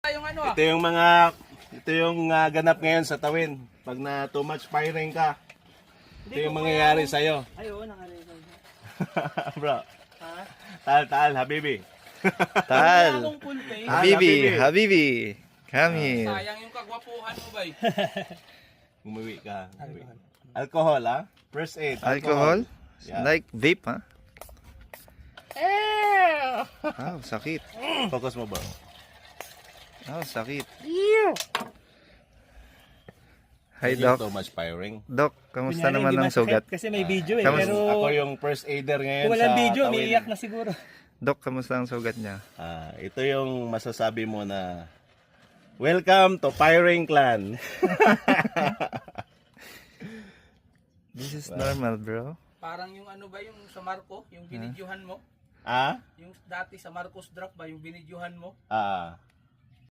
Yung ano ah. Ito yung ganap ngayon sa Tawin. Pag na too much firing ka, ito yung mangyayari sa'yo. Ay, oo, nakalagay. Bro. Ha? Tal, Habibi. Wala Tal. akong full pay. Habibi, Habibi. Come here. Sayang yung kagwapuhan mo, bay. Umuwi ka. Alcohol, ha? First aid. Alcohol? Yeah. Like vape, ha? Ah, sakit. Focus mo, bro. Ah, sakit. Hi, Yung Doc. too much firing. Doc, kamusta Kunyari, naman hindi ang sugat? masakit Kasi may video eh. Kamusta? Pero Ako yung first aider ngayon kung walang sa video, Tawin. umiiyak na siguro. Doc, kamusta ang sugat niya? Ito yung masasabi mo na welcome to Firing Clan. This is normal, bro. Parang yung ano ba, yung sa Marco, yung binidyuhan mo. Ah? Yung dati sa Marcos Drop ba, yung binidyuhan mo.